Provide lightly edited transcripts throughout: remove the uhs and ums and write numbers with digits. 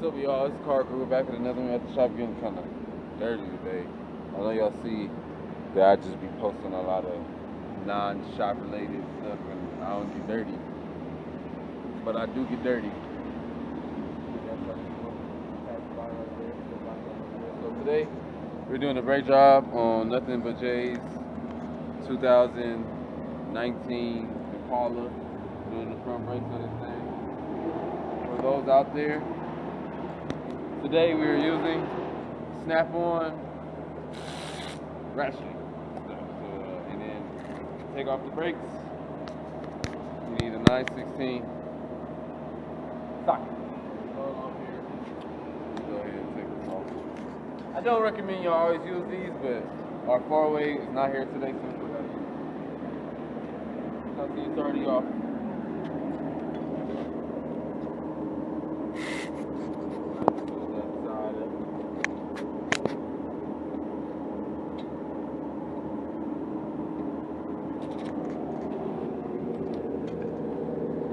What's up, y'all? It's Car Crew back at another one at the shop, getting kind of dirty today. I know y'all see that I just be posting a lot of non-shop related stuff and I don't get dirty, but I do get dirty. So today we're doing a great job on Nothing But J's 2019 Impala. Doing the front brakes on this thing. For those out there, today we are using snap-on ratchet. And then take off the brakes. You need a 9/16 socket. Go ahead and take this off. I don't recommend y'all always use these, but our faraway is not here today, so see it's already off.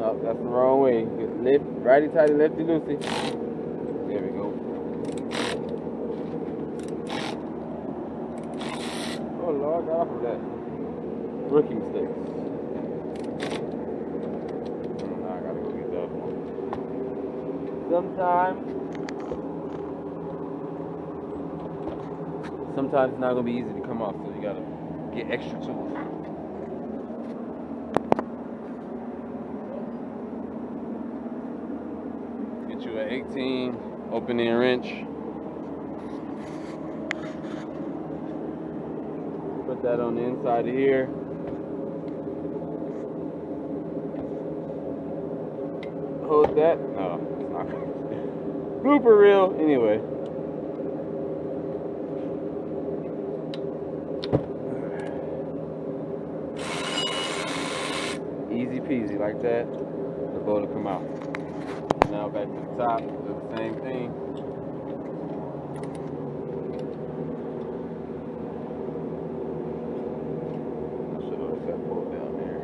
Oh, that's the wrong way. Lift, righty tighty, lefty loosey. There we go. Oh Lord, got off of that. Rookie mistakes. Nah, I gotta go get that one. Sometimes it's not gonna be easy to come off, so you gotta get extra tools. Get you an 18 opening wrench. Put that on the inside of here. Hold that. No, it's not gonna. Blooper reel. Anyway. Easy peasy like that. The bolt will come out. Now back to the top. Do the same thing. I should have that bolt down there.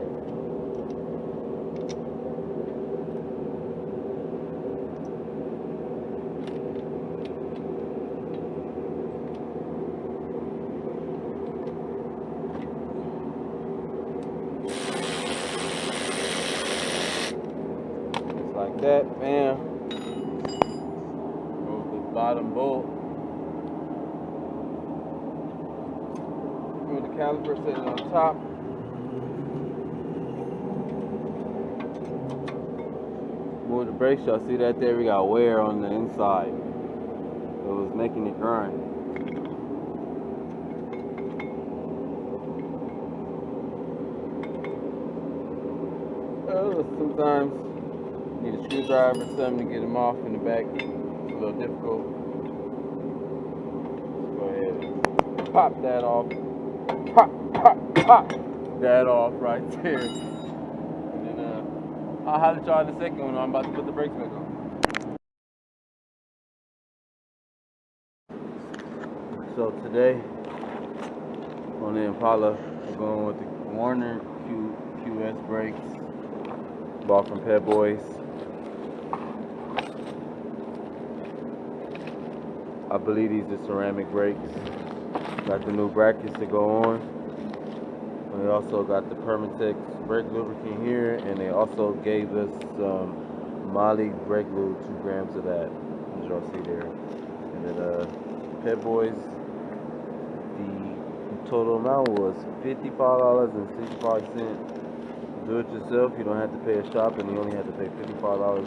Like that, bam. Move the bottom bolt. Move the caliper, set it on top. Move the brakes, y'all see that there? We got wear on the inside. It was making it grind. Sometimes need a screwdriver or something to get them off in the back. It's a little difficult. Let's go ahead and pop that off. Pop that off right there. And then I'll holler at y'all in a second when I'm about to put the brakes back on. So today on the Impala, we're going with the Warner QS brakes. Bought from Pet Boys. I believe these are ceramic brakes. Got the new brackets to go on. And they also got the Permatex brake lubricant here, and they also gave us some Molly brake lube, 2 grams of that, as y'all see there. And then Pet Boys, the total amount was $55.65. Do it yourself, you don't have to pay a shop, and you only have to pay $55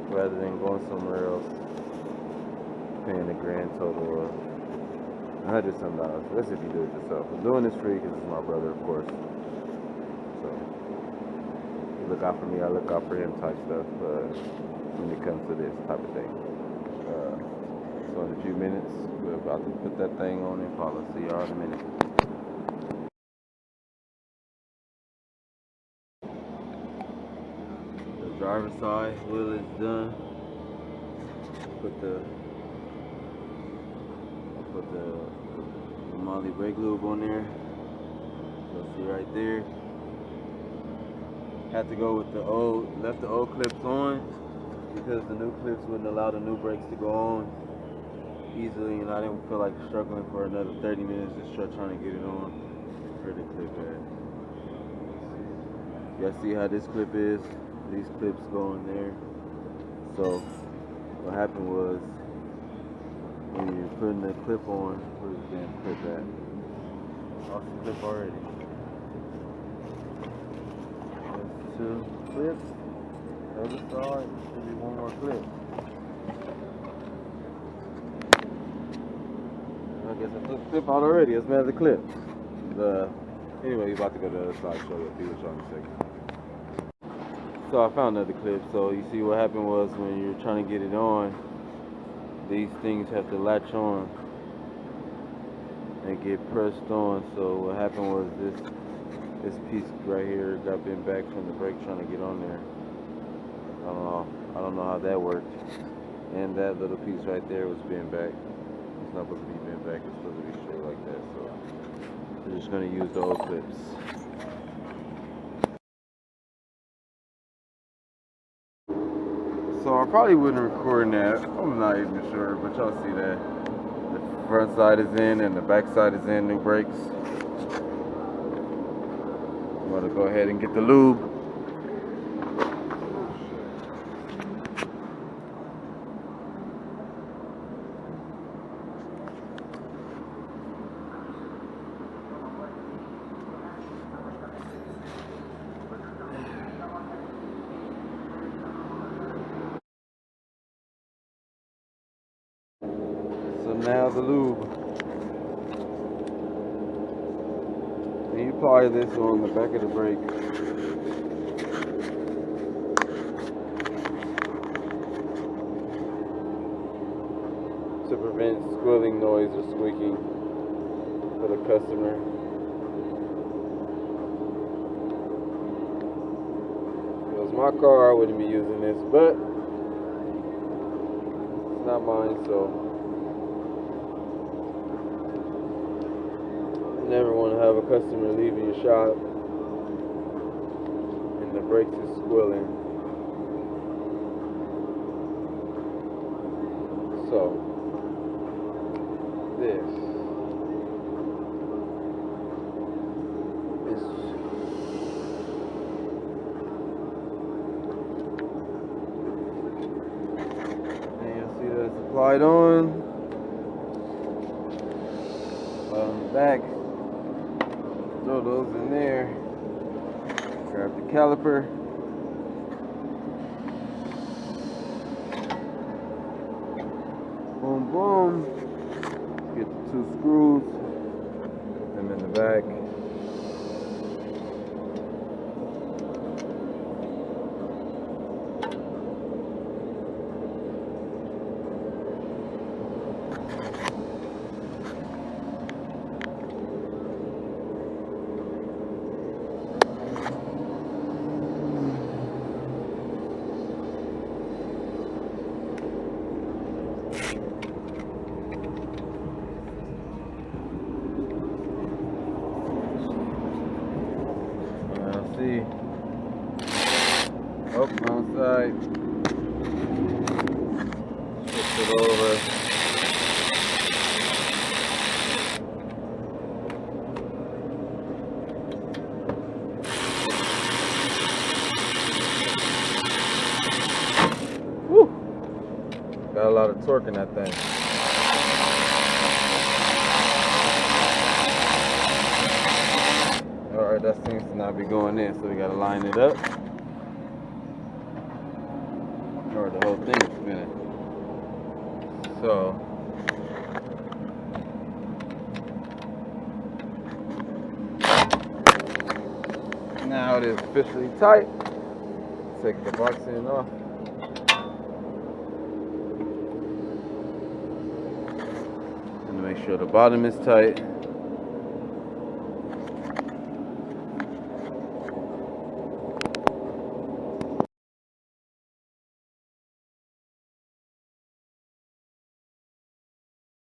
rather than going somewhere else paying a grand total of $100-some. That's if you do it yourself. I'm doing this free because it's my brother, of course. So you look out for me, I look out for him type stuff when it comes to this type of thing. So in a few minutes, we're about to put that thing on Impala. See y'all in a minute. Driver's side wheel is done. Put the Molly brake lube on there. You'll see right there. Had to go with the old, left the old clips on. because the new clips wouldn't allow the new brakes to go on easily, and I didn't feel like struggling for another 30 minutes just trying to get it on. Where the clip at? Y'all see how this clip is? These clips go in there. So what happened was, when you're putting the clip on, where's the damn clip at? Off the clip already. There's 2 clips. The other side, should be 1 more clip. I guess I took the clip out already. Let's mad at the clip. Anyway, you're about to go to the other side, show you a few in a second. So I found another clip. So you see what happened was, when you're trying to get it on, these things have to latch on and get pressed on. So what happened was, this piece right here got bent back from the brake trying to get on there. I don't know how that worked. And that little piece right there was bent back. It's not supposed to be bent back, it's supposed to be straight like that. So we're just gonna use the old clips. So I probably wouldn't record that. I'm not even sure, but y'all see that. The front side is in and the back side is in, new brakes. I'm gonna go ahead and get the lube. So now the lube. And you apply this on the back of the brake. To prevent squealing noise or squeaking for the customer. If it was my car, I wouldn't be using this, but it's not mine, so you never want to have a customer leaving your shop and the brakes is squealing. So this is, and you'll see that it's applied on the back. Throw those in there. Grab the caliper. Boom, boom. Get the 2 screws. Put them in the back. See. Oh, wrong side. Shift it over. Woo! Got a lot of torque in that thing. Alright, that seems to not be going in, so we gotta line it up. Or the whole thing is spinning. So now it is officially tight. Take the box end off. And make sure the bottom is tight.